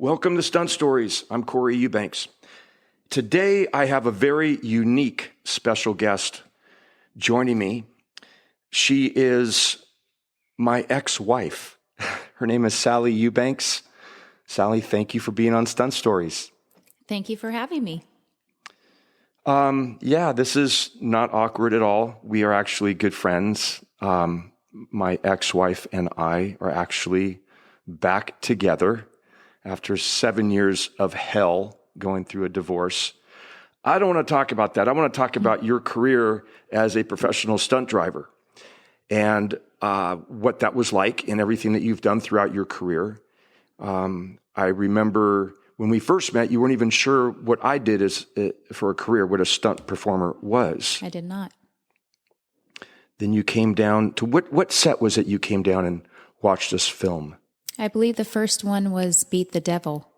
Welcome to Stunt Stories. I'm Corey Eubanks. Today, I have a very unique special guest joining me. She is my ex-wife. Her name is Sally Eubanks. Sally, thank you for being on Stunt Stories. Thank you for having me. This is not awkward at all. We are actually good friends. My ex-wife and I are actually back together after 7 years of hell going through a divorce. I don't want to talk about that. I want to talk about your career as a professional stunt driver and what that was like and everything that you've done throughout your career. I remember when we first met, you weren't even sure what I did as for a career, what a stunt performer was. I did not. Then you came down to what set was it you came down and watched us film? I believe the first one was Beat the Devil.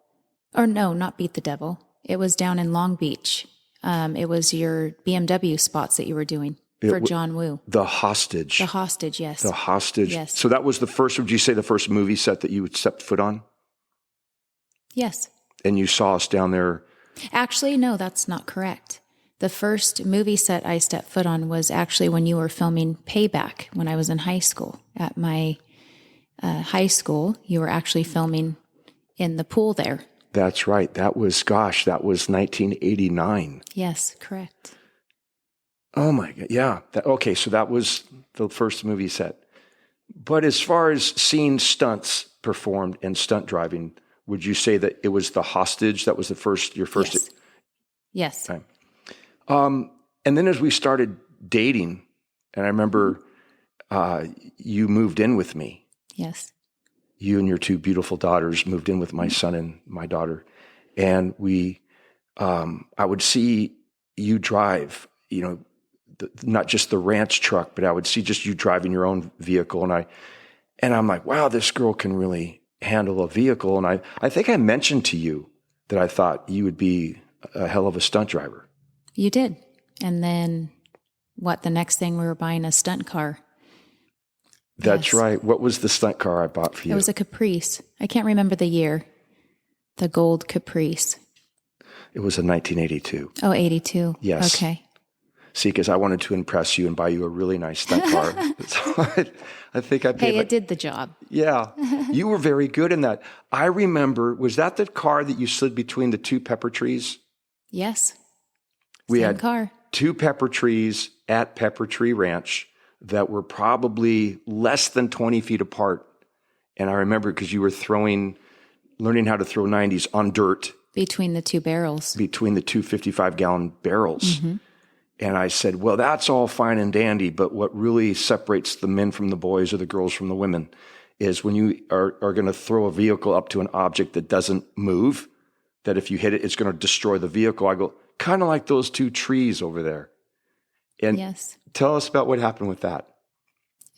Or no, not Beat the Devil. It was down in Long Beach. It was your BMW spots that you were doing for John Woo. The Hostage. The Hostage, yes. The Hostage. Yes. So that was the first, would you say, the first movie set that you would step foot on? Yes. And you saw us down there? Actually, no, that's not correct. The first movie set I stepped foot on was actually when you were filming Payback when I was in high school. At my high school, you were actually filming in the pool there. That's right. That was 1989. Yes, correct. Oh my God. Yeah. Okay. So that was the first movie set. But as far as seeing stunts performed and stunt driving, would you say that it was The Hostage? That was your first? Yes. Time. And then as we started dating, and I remember you moved in with me. Yes. You and your two beautiful daughters moved in with my son and my daughter. And I would see you drive, not just the ranch truck, but I would see just you driving your own vehicle. And I'm like, wow, this girl can really handle a vehicle. And I think I mentioned to you that I thought you would be a hell of a stunt driver. You did. And then the next thing we were buying a stunt car. That's yes. Right. What was the stunt car I bought for you? It was a Caprice. I can't remember the year. The gold Caprice. It was a 1982. Oh, 82. Yes. Okay. See, because I wanted to impress you and buy you a really nice stunt car. So I think I paid. Hey, it did the job. Yeah. You were very good in that. I remember, was that the car that you slid between the two pepper trees? Yes. We Same had car. two pepper trees at Pepper Tree Ranch that were probably less than 20 feet apart. And I remember because you were learning how to throw 90s on dirt. Between the two barrels. Between the two 55-gallon barrels. Mm-hmm. And I said, well, that's all fine and dandy, but what really separates the men from the boys or the girls from the women is when you are going to throw a vehicle up to an object that doesn't move, that if you hit it, it's going to destroy the vehicle. I go, kind of like those two trees over there. And yes. Tell us about what happened with that.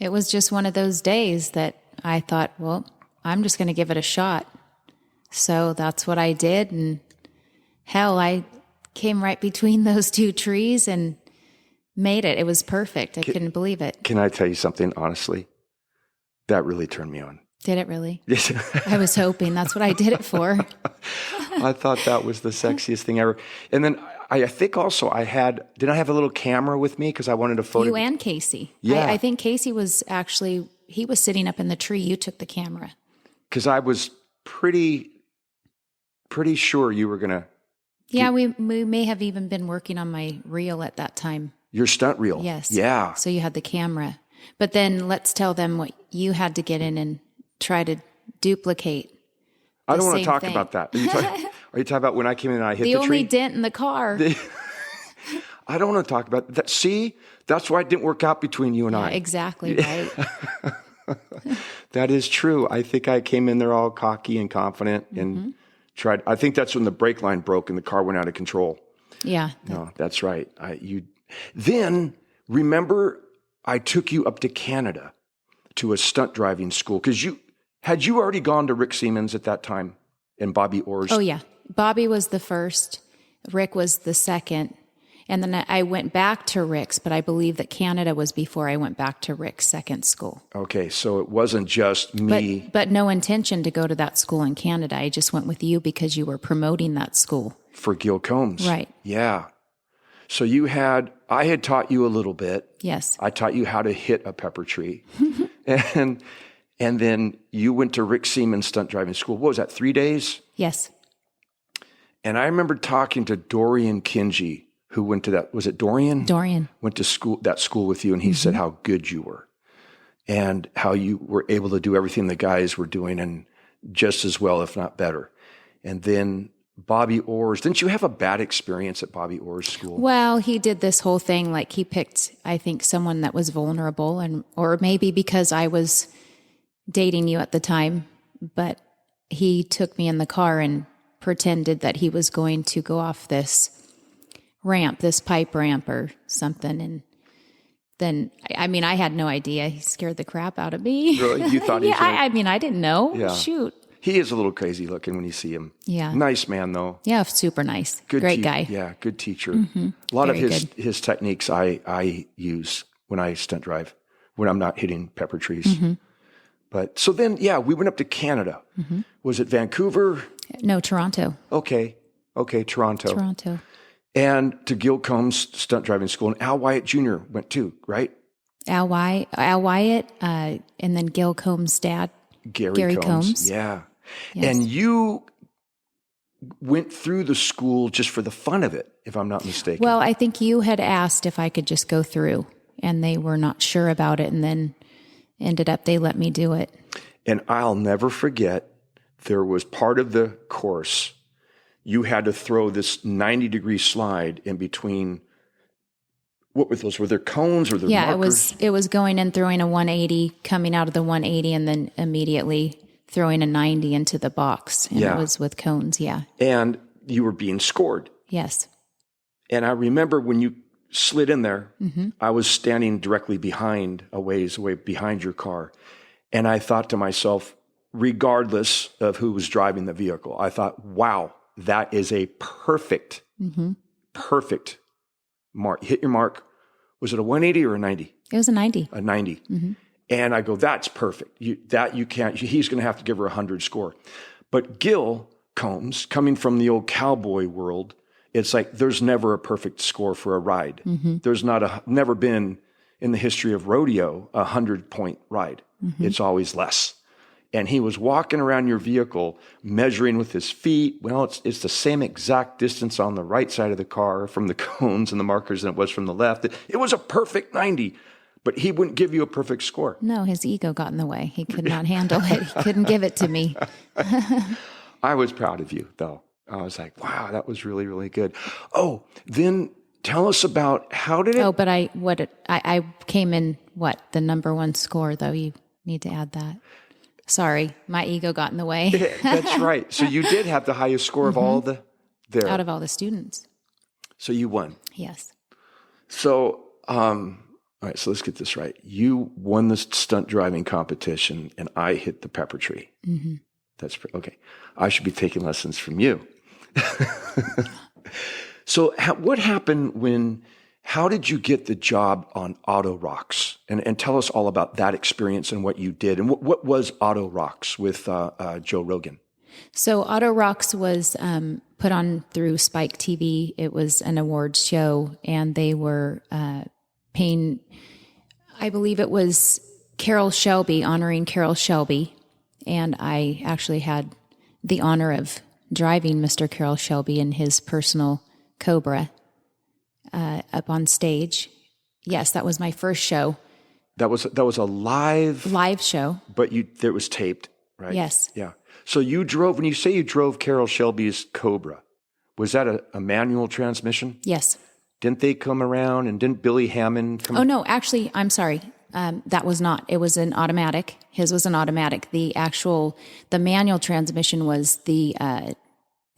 It was just one of those days that I thought, well, I'm just going to give it a shot. So that's what I did. And hell, I came right between those two trees and made it. It was perfect. I couldn't believe it. Can I tell you something, honestly? That really turned me on. Did it really? Yes. I was hoping. That's what I did it for. I thought that was the sexiest thing ever. And then I think also did I have a little camera with me? Because I wanted to photo. You and Casey. Yeah. I think Casey was he was sitting up in the tree. You took the camera. Because I was pretty sure you were going to. Yeah, we may have even been working on my reel at that time. Your stunt reel? Yes. Yeah. So you had the camera. But then let's tell them what you had to get in and try to duplicate. I don't want to talk about that. Are you talking about when I came in and I hit the tree? The only dent in the car. I don't want to talk about that. See, that's why it didn't work out between you and I. Exactly right. That is true. I think I came in there all cocky and confident and tried. I think that's when the brake line broke and the car went out of control. Yeah. No, that's right. Then remember I took you up to Canada to a stunt driving school because had you already gone to Rick Siemens at that time and Bobby Orr's? Oh yeah. Bobby was the first. Rick was the second. And then I went back to Rick's, but I believe that Canada was before I went back to Rick's second school. Okay, so it wasn't just me. But no intention to go to that school in Canada. I just went with you because you were promoting that school. For Gil Combs. Right. Yeah. So I had taught you a little bit. Yes. I taught you how to hit a pepper tree. and then you went to Rick Seaman stunt driving school. What was that, 3 days? Yes. And I remember talking to Dorian Kinji, who went to that, was it Dorian? Dorian. Went to that school with you, and he said how good you were and how you were able to do everything the guys were doing and just as well, if not better. And then Bobby Orr's, didn't you have a bad experience at Bobby Orr's school? Well, he did this whole thing, like he picked, I think, someone that was vulnerable, or maybe because I was dating you at the time, but he took me in the car and pretended that he was going to go off this ramp, this pipe ramp or something. And then, I had no idea. He scared the crap out of me. Really? You thought he was I didn't know. Yeah. Shoot. He is a little crazy looking when you see him. Yeah. Nice man, though. Yeah, super nice. Good Great guy. Yeah, good teacher. A lot Very of his techniques I use when I stunt drive, when I'm not hitting pepper trees. But so then, we went up to Canada. Was it Vancouver? No, Toronto. Okay, Toronto. Toronto. And to Gil Combs stunt driving school. And Al Wyatt Jr. went too, right? Al Wyatt, and then Gil Combs' dad. Gary Combs. Yeah. Yes. And you went through the school just for the fun of it, if I'm not mistaken. Well, I think you had asked if I could just go through, and they were not sure about it, and then ended up they let me do it. And I'll never forget, there was part of the course, you had to throw this 90-degree slide in between. What were those? Were there cones or there markers? It was going in, throwing a 180, coming out of the 180, and then immediately throwing a 90 into the box. And it was with cones, And you were being scored. Yes. And I remember when you slid in there, I was standing directly behind, a ways away behind your car. And I thought to myself, regardless of who was driving the vehicle, I thought, wow, that is a perfect mark. Hit your mark. Was it a 180 or a 90? It was a 90. A 90. And I go, that's perfect. You can't, he's going to have to give her 100 score. But Gil Combs, coming from the old cowboy world, it's like there's never a perfect score for a ride. There's never been in the history of rodeo a 100-point ride. It's always less. And he was walking around your vehicle, measuring with his feet. Well, it's the same exact distance on the right side of the car from the cones and the markers than it was from the left. It was a perfect 90, but he wouldn't give you a perfect score. No, his ego got in the way. He could not handle it. He couldn't give it to me. I was proud of you, though. I was like, wow, that was really, really good. Oh, then tell us about how did it... Oh, but I came in, the number one score, though? You need to add that. Sorry, my ego got in the way. That's right. So you did have the highest score of all there. Out of all the students. So you won. Yes. So, all right, so let's get this right. You won the stunt driving competition, and I hit the pepper tree. That's okay. I should be taking lessons from you. So what happened how did you get the job on Auto Rocks? And tell us all about that experience and what you did. And what was Auto Rocks with Joe Rogan? So Auto Rocks was put on through Spike TV. It was an awards show, and they were paying, I believe it was Carrol Shelby, honoring Carrol Shelby. And I actually had the honor of driving Mr. Carrol Shelby in his personal Cobra up on stage. Yes, that was my first show. That was a live show. But it was taped, right? Yes. Yeah. So when you say you drove Carrol Shelby's Cobra, was that a manual transmission? Yes. Didn't they come around and didn't Billy Hammond come? Oh, no, actually, I'm sorry. That was not. It was an automatic. His was an automatic. The manual transmission was the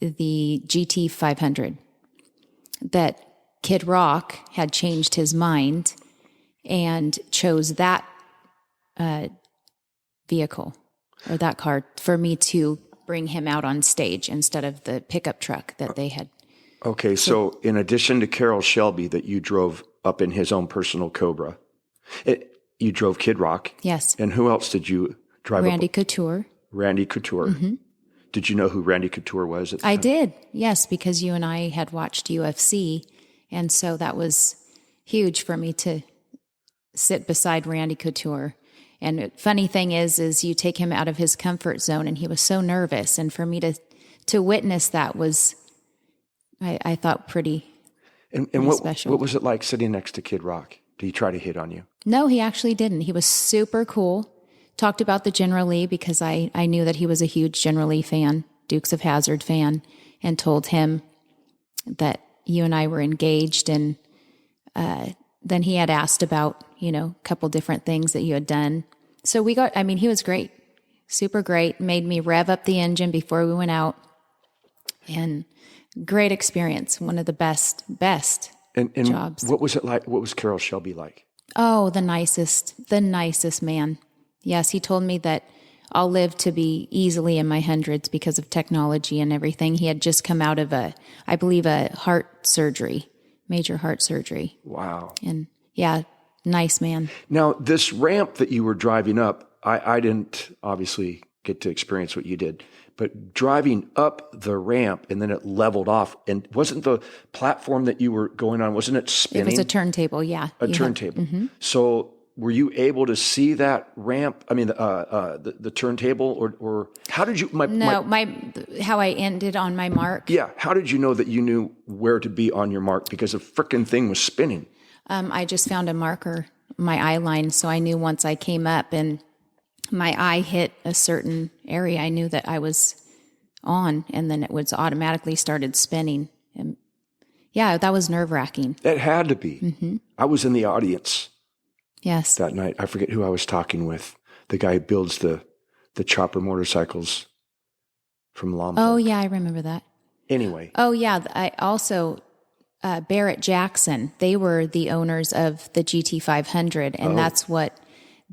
GT 500 that Kid Rock had changed his mind and chose that vehicle or that car for me to bring him out on stage instead of the pickup truck that they had Okay, so in addition to Carrol Shelby that you drove up in his own personal Cobra, you drove Kid Rock. Yes. And who else did you drive Randy up? Couture. Randy Couture. Mm-hmm. Did you know who Randy Couture was? I did, yes, because you and I had watched UFC, and so that was huge for me to sit beside Randy Couture. And the funny thing is you take him out of his comfort zone, and he was so nervous, and for me to witness that was, I thought, pretty special. What was it like sitting next to Kid Rock? Did he try to hit on you? No, he actually didn't. He was super cool. Talked about the General Lee because I knew that he was a huge General Lee fan, Dukes of Hazzard fan, and told him that you and I were engaged. And then he had asked about, a couple different things that you had done. So he was great, super great, made me rev up the engine before we went out. And great experience, one of the best And jobs. What was it like? What was Carrol Shelby like? Oh, the nicest man. Yes, he told me that I'll live to be easily in my hundreds because of technology and everything. He had just come out of I believe, a heart surgery, major heart surgery. Wow. And yeah, nice man. Now, this ramp that you were driving up, I didn't obviously get to experience what you did, but driving up the ramp and then it leveled off. And wasn't the platform that you were going on, wasn't it spinning? It was a turntable, yeah. A turntable. Mm-hmm. So were you able to see that ramp? I mean, the turntable, or how did you? How I ended on my mark. Yeah, how did you know that you knew where to be on your mark because the frickin' thing was spinning? I just found a marker, my eye line, so I knew once I came up and my eye hit a certain area, I knew that I was on, and then it was automatically started spinning. And yeah, that was nerve-wracking. It had to be. Mm-hmm. I was in the audience. Yes. That night. I forget who I was talking with. The guy who builds the chopper motorcycles from Lombok. Oh, yeah, I remember that. Anyway. Oh, yeah. I also, Barrett Jackson, they were the owners of the GT500, and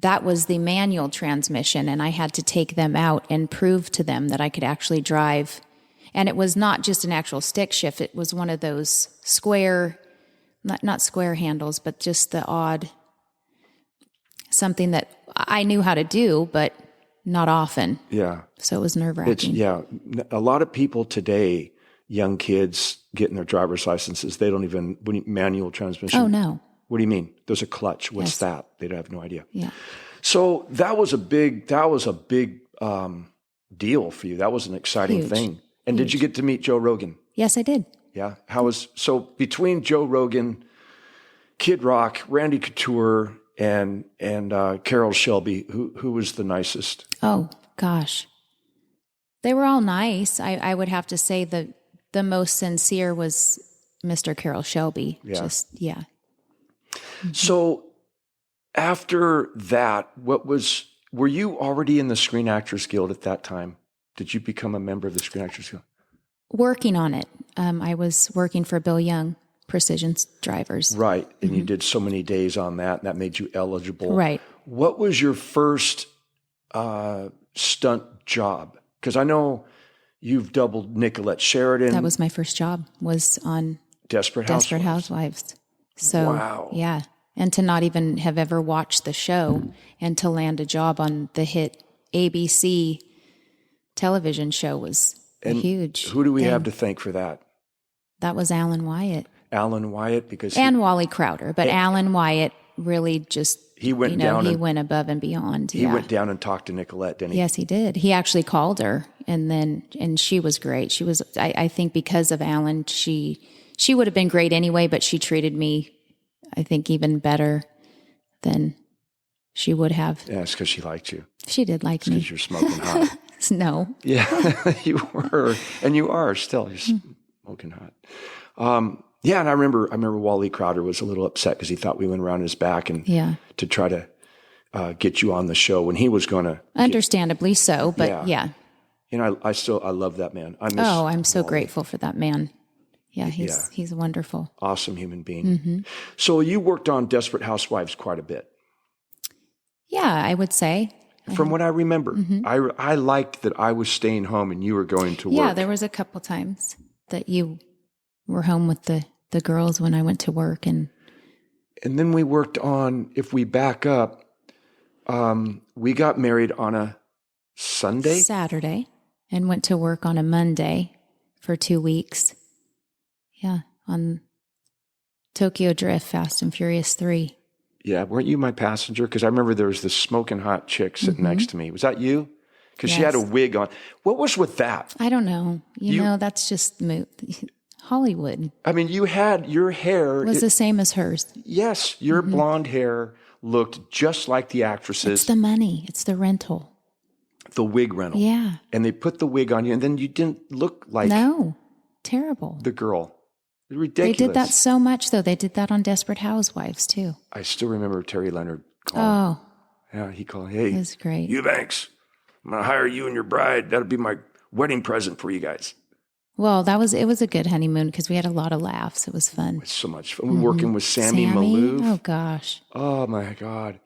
that was the manual transmission, and I had to take them out and prove to them that I could actually drive. And it was not just an actual stick shift. It was one of those square, not square handles, but just the odd, something that I knew how to do, but not often. Yeah. So it was nerve-wracking. Yeah. A lot of people today, young kids getting their driver's licenses, they don't even, manual transmission. Oh, no. What do you mean? There's a clutch. What's that? They'd have no idea. Yeah. So that was a big deal for you. That was an exciting thing. And did you get to meet Joe Rogan? Yes, I did. Yeah. So between Joe Rogan, Kid Rock, Randy Couture, and Carrol Shelby, who was the nicest? Oh gosh, they were all nice. I would have to say the most sincere was Mr. Carrol Shelby. Yeah. Mm-hmm. So after that, were you already in the Screen Actors Guild at that time? Did you become a member of the Screen Actors Guild? Working on it. I was working for Bill Young, Precision Drivers. Right. And you did so many days on that, and that made you eligible. Right. What was your first stunt job? Because I know you've doubled Nicolette Sheridan. That was my first job, was on Desperate Housewives. So, wow. Yeah. And to not even have ever watched the show and to land a job on the hit ABC television show was huge. Who do we have to thank for that? That was Alan Wyatt. Alan Wyatt, and Wally Crowder, but Alan Wyatt really just he went down. He went above and beyond. He went down and talked to Nicolette, didn't he? Yes, he did. He actually called her, and she was great. She was, I think, because of Alan, she would have been great anyway, but she treated me, I think, even better than she would have. Yeah, it's because she liked you. She did like me. Because you're smoking hot. No. Yeah, you were, and you are still. You're smoking hot. Yeah, and I remember Wally Crowder was a little upset because he thought we went around his back and to try to get you on the show when he was going to. Understandably so, but yeah. You know, I love that man. I'm so grateful for that man. Yeah, he's wonderful. Awesome human being. So you worked on Desperate Housewives quite a bit. Yeah, I would say. From what I remember, I liked that I was staying home and you were going to work. Yeah, there was a couple times that you were home with the girls when I went to work. And then we worked on, if we back up, we got married on a Saturday, and went to work on a Monday for 2 weeks. Yeah, on Tokyo Drift, Fast and Furious 3. Yeah, weren't you my passenger? Because I remember there was this smoking hot chick sitting next to me. Was that you? Because she had a wig on. What was with that? I don't know. You know, that's just Hollywood. I mean, you had your hair. Was the same as hers. Yes, your blonde hair looked just like the actresses. It's the money. It's the rental. The wig rental. Yeah. And they put the wig on you, and then you didn't look like terrible. The girl. Ridiculous. They did that so much, though. They did that on Desperate Housewives, too. I still remember Terry Leonard calling. Oh. Yeah, he called, hey. It was great. Eubanks, I'm going to hire you and your bride. That'll be my wedding present for you guys. Well, it was a good honeymoon because we had a lot of laughs. It was fun. It's so much fun. We're working with Sammy Malouf. Oh, gosh. Oh, my God.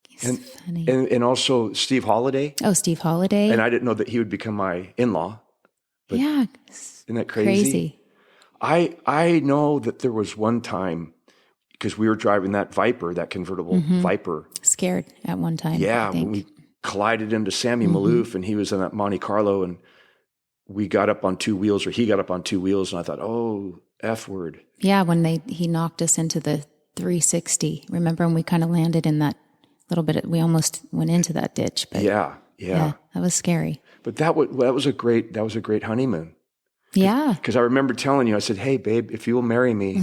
He's funny. And also Steve Holiday. Oh, Steve Holiday. And I didn't know that he would become my in-law. Yeah. Isn't that crazy? I know that there was one time, because we were driving that Viper, that convertible Viper. Scared at one time. Yeah, when we collided into Sammy Malouf, and he was in that Monte Carlo, and we got up on two wheels, or he got up on two wheels, and I thought, oh, F word. Yeah, when he knocked us into the 360. Remember when we kind of landed in that little bit, we almost went into that ditch. But yeah, that was scary. But that was a great honeymoon. Yeah. Because I remember telling you, I said, hey, babe, if you will marry me,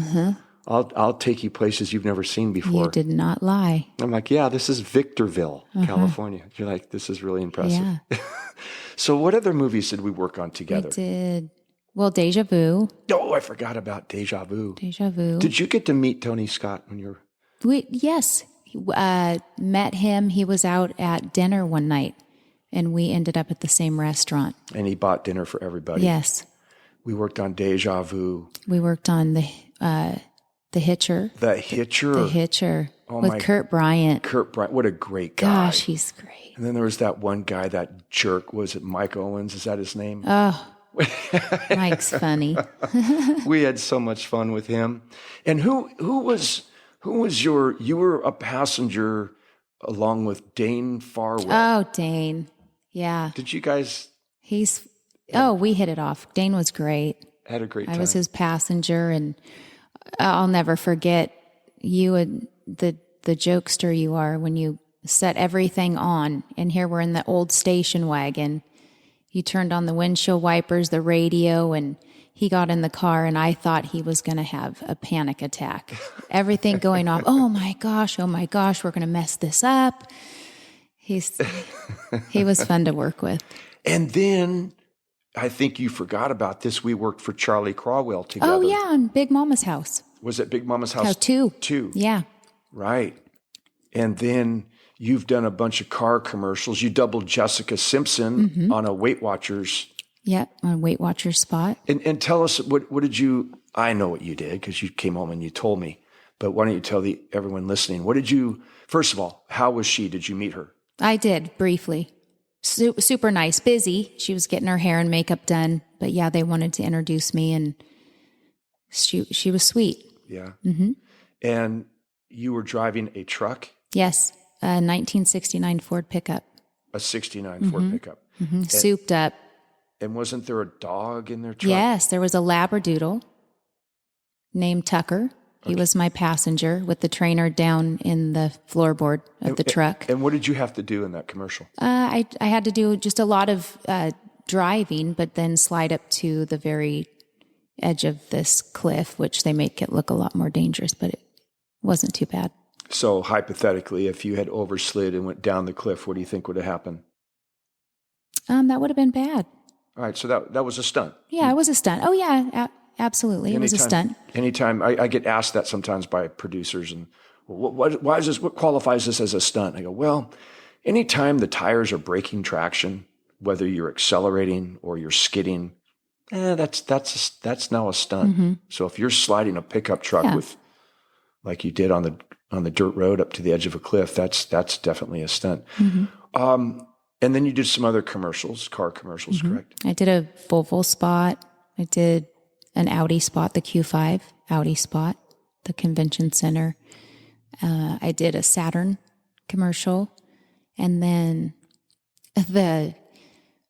I'll take you places you've never seen before. You did not lie. I'm like, yeah, this is Victorville, California. You're like, this is really impressive. Yeah. So what other movies did we work on together? We did. Well, Deja Vu. Oh, I forgot about Deja Vu. Deja Vu. Did you get to meet Tony Scott when you were? Yes. Met him. He was out at dinner one night, and we ended up at the same restaurant. And he bought dinner for everybody. Yes. We worked on Deja Vu. We worked on the Hitcher. The Hitcher. The Hitcher. With Kurt Bryant. Kurt Bryant. What a great guy. Gosh, he's great. And then there was that one guy, that jerk. Was it Mike Owens? Is that his name? Oh, Mike's funny. We had so much fun with him. And who was you were a passenger along with Dane Farwell. Oh, Dane. Yeah. Did you guys? We hit it off. Dane was great. Had a great time. I was his passenger, and I'll never forget you and the jokester you are when you set everything on. And here we're in the old station wagon. You turned on the windshield wipers, the radio, and he got in the car, and I thought he was going to have a panic attack. Everything going off. Oh my gosh, we're going to mess this up. He was fun to work with. And then I think you forgot about this. We worked for Charlie Crawwell together. Oh yeah, on Big Mama's house. Was it Big Mama's house? Two. Yeah. Right. And then you've done a bunch of car commercials. You doubled Jessica Simpson on a Weight Watchers. Yep, on Weight Watchers spot. And tell us, what did you, I know what you did because you came home and you told me, but why don't you tell everyone listening, first of all, how was she? Did you meet her? I did, briefly. Super nice, busy. She was getting her hair and makeup done, but yeah, they wanted to introduce me, and she was sweet. Yeah. Mm-hmm. And you were driving a truck? Yes, a 1969 Ford pickup. A 69 Ford pickup. Mm-hmm. Souped up. And wasn't there a dog in their truck? Yes, there was a Labradoodle named Tucker. He was my passenger with the trainer down in the floorboard of the truck. And what did you have to do in that commercial? I had to do just a lot of driving, but then slide up to the very edge of this cliff, which they make it look a lot more dangerous, but it wasn't too bad. So hypothetically, if you had overslid and went down the cliff, what do you think would have happened? That would have been bad. All right, so that was a stunt. Yeah, it was a stunt. Oh, yeah, absolutely. It was a stunt. Anytime I get asked that sometimes by producers, and why is this? What qualifies this as a stunt? I go, well, anytime the tires are breaking traction, whether you're accelerating or you're skidding, that's now a stunt. Mm-hmm. So if you're sliding a pickup truck with, like you did on the dirt road up to the edge of a cliff, that's definitely a stunt. Mm-hmm. And then you did some other commercials, car commercials, correct? I did a Volvo spot. I did an Audi spot, the Q5 Audi spot, the convention center. I did a Saturn commercial, and then the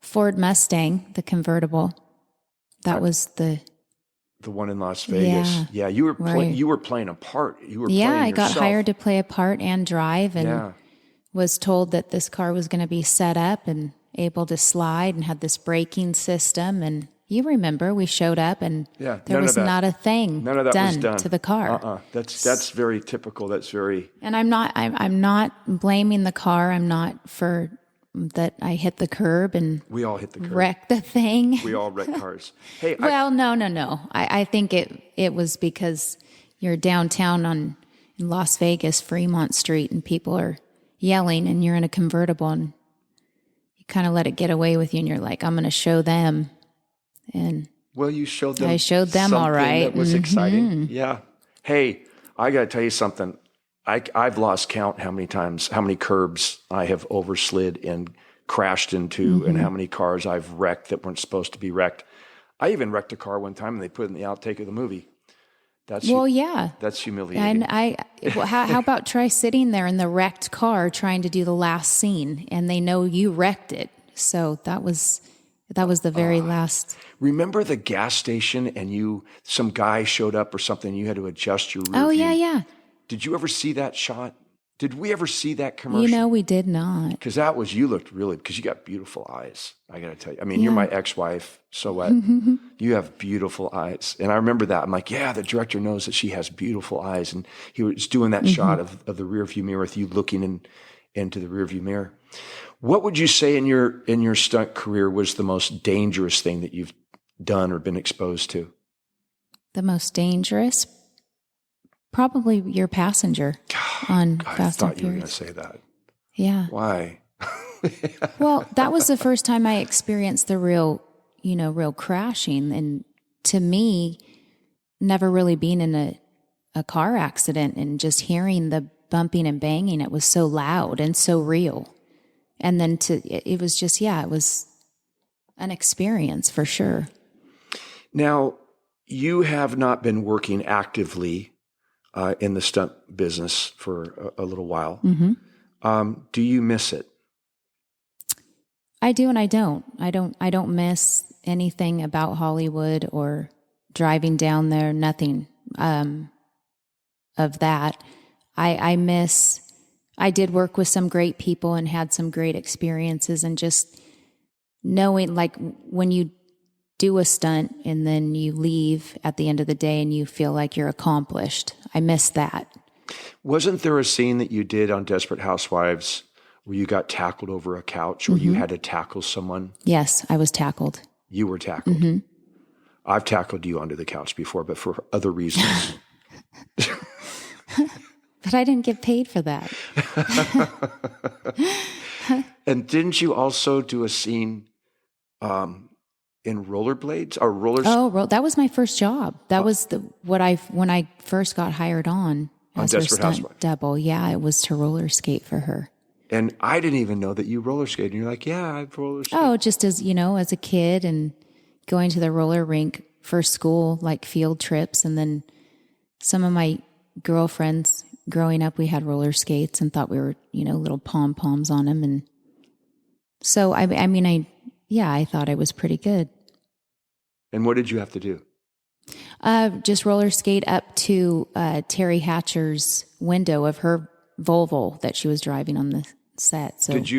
Ford Mustang, the convertible. That was the one in Las Vegas. Yeah, you were playing a part. You were playing yourself. I got hired to play a part and drive, and was told that this car was going to be set up and able to slide and had this braking system. And you remember, we showed up and there was not a thing None of that was done to the car. That's very typical. That's very. And I'm not blaming the car. I'm not for that. I hit the curb and we all hit the curb. Wrecked the thing. We all wreck cars. Hey, no. I think it was because you're downtown in Las Vegas, Fremont Street, and people are yelling, and you're in a convertible, and you kind of let it get away with you, and you're like, I'm going to show them. And you showed them. I showed them all right. That was exciting. Yeah. Hey, I got to tell you something. I've lost count how many curbs I have overslid and crashed into, and how many cars I've wrecked that weren't supposed to be wrecked. I even wrecked a car one time, and they put it in the outtake of the movie. That's humiliating. And how about try sitting there in the wrecked car trying to do the last scene, and they know you wrecked it. So that was the very last. Remember the gas station, and some guy showed up or something. You had to adjust your rear view. Yeah. Did you ever see that shot? Did we ever see that commercial? We did not. Because you looked because you got beautiful eyes. I got to tell you. I mean, you're my ex-wife, so what? You have beautiful eyes. And I remember that. I'm like, the director knows that she has beautiful eyes. And he was doing that shot of the rearview mirror with you looking into the rearview mirror. What would you say in your stunt career was the most dangerous thing that you've done or been exposed to? The most dangerous? Probably your passenger on Fast and Furious. I thought you were going to say that. Yeah. Why? Well, that was the first time I experienced the real crashing. And to me, never really being in a car accident and just hearing the bumping and banging, it was so loud and so real. And then it was just, it was an experience for sure. Now, you have not been working actively in the stunt business for a little while. Do you miss it? I do and I don't. I don't miss anything about Hollywood or driving down there, nothing of that. I did work with some great people and had some great experiences, and just knowing, like, when you do a stunt and then you leave at the end of the day and you feel like you're accomplished. I miss that. Wasn't there a scene that you did on Desperate Housewives where you got tackled over a couch, or you had to tackle someone? Yes, I was tackled. You were tackled. I've tackled you under the couch before, but for other reasons. But I didn't get paid for that. And didn't you also do a scene in rollerblades or rollers? Oh, that was my first job. That was when I first got hired on as her stunt double. Yeah, it was to roller skate for her. And I didn't even know that you roller skated. And you're like, I've roller skated. Oh, just as a kid and going to the roller rink for school, like field trips. And then some of my girlfriends growing up, we had roller skates and thought we were, little pom-poms on them. And so, I thought I was pretty good. And what did you have to do? Just roller skate up to Terry Hatcher's window of her Volvo that she was driving on the set. So did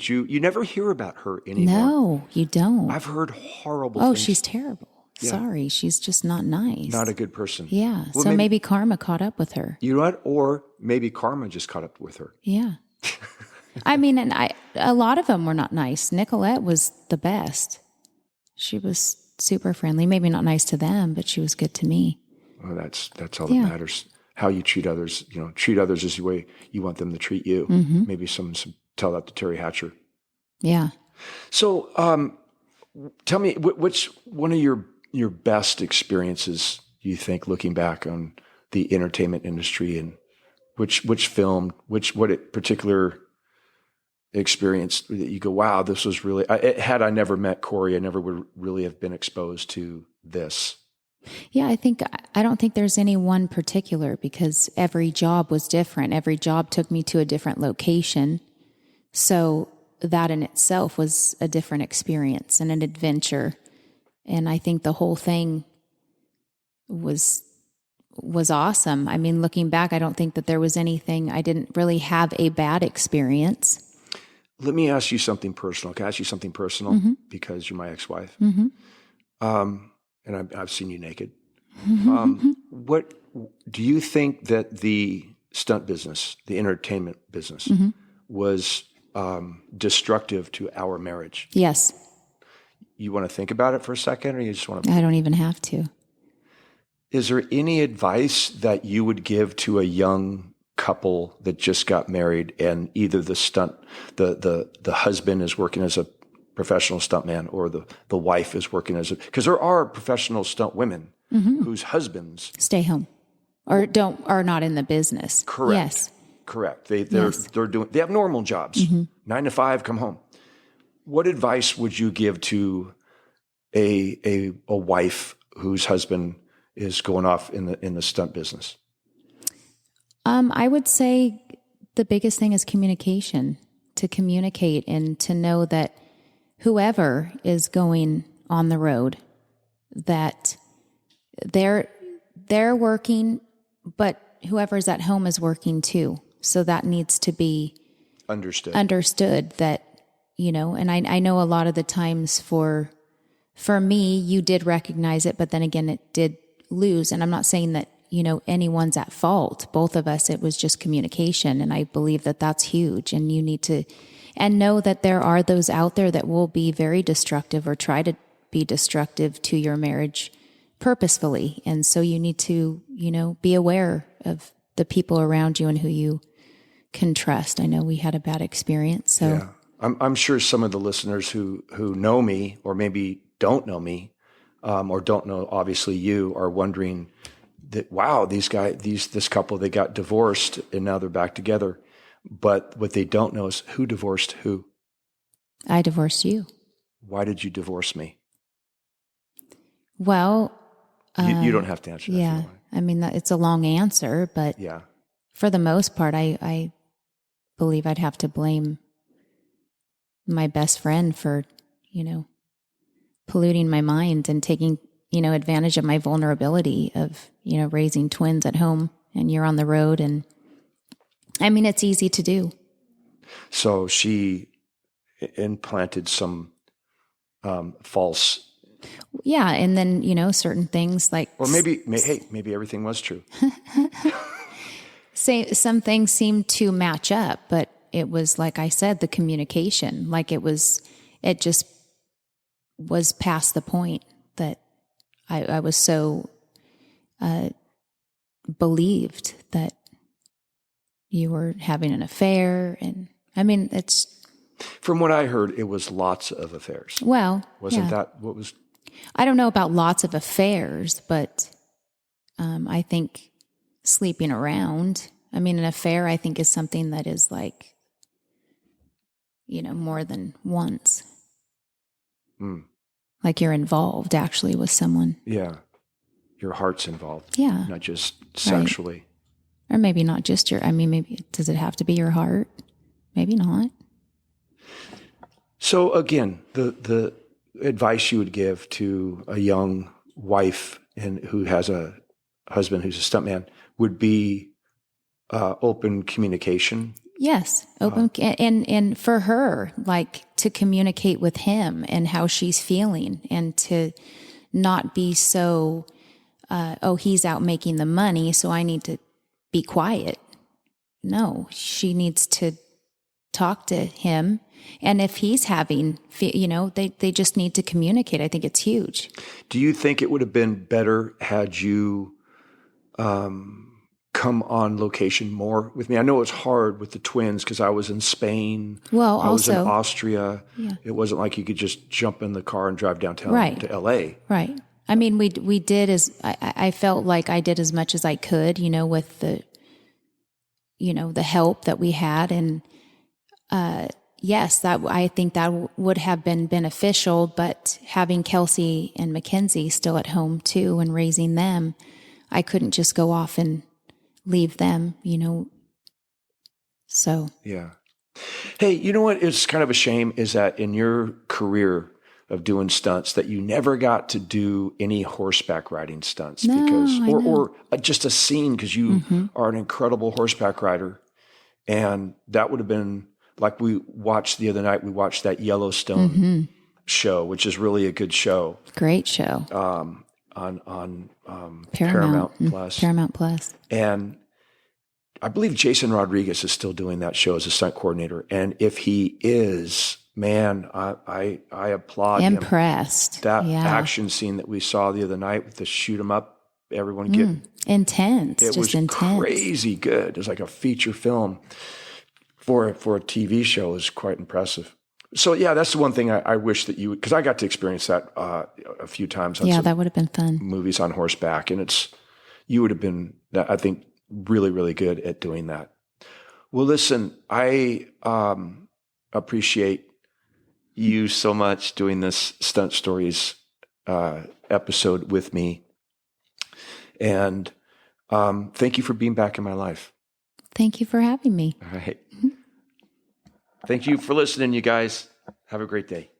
you never hear about her anymore? No, you don't. I've heard horrible things. Oh, she's terrible. Yeah. Sorry, she's just not nice. Not a good person. Yeah. Well, so maybe karma caught up with her. You know what? Or maybe karma just caught up with her. Yeah. And a lot of them were not nice. Nicolette was the best. She was super friendly. Maybe not nice to them, but she was good to me. Well, that's all that matters. How you treat others. Treat others as the way you want them to treat you. Maybe someone tell that to Terry Hatcher. Yeah. So, tell me, which one of your best experiences you think, looking back on the entertainment industry, and which film, what particular experience that you go, wow, this was really, had I never met Corey, I never would really have been exposed to this. Yeah, I don't think there's any one particular because every job was different. Every job took me to a different location. So that in itself was a different experience and an adventure. And I think the whole thing was awesome. I mean, looking back, I don't think that there was anything, I didn't really have a bad experience. Let me ask you something personal. Can I ask you something personal? Because you're my ex-wife. And I've seen you naked. What do you think that the stunt business, the entertainment business, was destructive to our marriage? Yes. You want to think about it for a second, or you just want to? I don't even have to. Is there any advice that you would give to a young couple that just got married, and either the husband is working as a professional stuntman, or the wife is working as because there are professional stunt women whose husbands stay home or are not in the business. Correct. Yes. Correct. They have normal jobs, 9 to 5, come home. What advice would you give to a wife whose husband is going off in the stunt business? I would say the biggest thing is communication. To communicate and to know that whoever is going on the road, that they're working, but whoever's at home is working too. So that needs to be understood that, and I know a lot of the times for me, you did recognize it, but then again, it did lose. And I'm not saying that, anyone's at fault. Both of us, it was just communication. And I believe that that's huge. And you need to, and know that there are those out there that will be very destructive or try to be destructive to your marriage purposefully. And so you need to, be aware of the people around you and who you can trust. I know we had a bad experience. So yeah. I'm sure some of the listeners who know me or maybe don't know me, or don't know, obviously you, are wondering that, wow, this couple, they got divorced and now they're back together. But what they don't know is who divorced who. I divorced you. Why did you divorce me? Well, you don't have to answer that. Yeah. I mean, it's a long answer, but yeah, for the most part, I believe I'd have to blame my best friend for, polluting my mind and taking, advantage of my vulnerability of, raising twins at home, and you're on the road. And I mean, it's easy to do. So she implanted some false. Yeah. And then, certain things like. Or maybe everything was true. Say some things seemed to match up, but it was, like I said, the communication, like it just was past the point that I was so believed that you were having an affair. And I mean, it's. From what I heard, it was lots of affairs. Well, wasn't that what was? I don't know about lots of affairs, but I think sleeping around. I mean, an affair, I think, is something that is like, more than once. Like you're involved actually with someone. Yeah. Your heart's involved. Yeah. Not just sexually. Right. Or maybe not just maybe, does it have to be your heart? Maybe not. So again, the advice you would give to a young wife who has a husband who's a stuntman would be open communication. Yes, open and for her, like to communicate with him and how she's feeling, and to not be so, he's out making the money, so I need to be quiet. No, she needs to talk to him, and if he's having, they just need to communicate. I think it's huge. Do you think it would have been better had you come on location more with me? I know it's hard with the twins because I was in Spain. Well, I was in also Austria. Yeah. It wasn't like you could just jump in the car and drive downtown to LA. Right. I mean, we did I felt like I did as much as I could, with the, the help that we had. And yes, I think that would have been beneficial, but having Kelsey and Mackenzie still at home too and raising them, I couldn't just go off and leave them, so. Yeah. Hey, you know what is kind of a shame is that in your career of doing stunts that you never got to do any horseback riding stunts or just a scene because you are an incredible horseback rider. And that would have been like we watched the other night, we watched that Yellowstone show, which is really a good show. Great show. On Paramount Plus. Paramount Plus. And I believe Jason Rodriguez is still doing that show as a stunt coordinator. And if he is, man, I applaud him. Impressed. That action scene that we saw the other night with the shoot 'em up, everyone getting intense. It was intense. Crazy good. It was like a feature film for a TV show. It was quite impressive. So yeah, that's the one thing I wish that you would, because I got to experience that a few times. On that would have been fun. Movies on horseback, and you would have been, I think, really, really good at doing that. Well, listen, I appreciate you so much doing this Stunt Stories episode with me. And thank you for being back in my life. Thank you for having me. All right. Thank you for listening, you guys. Have a great day.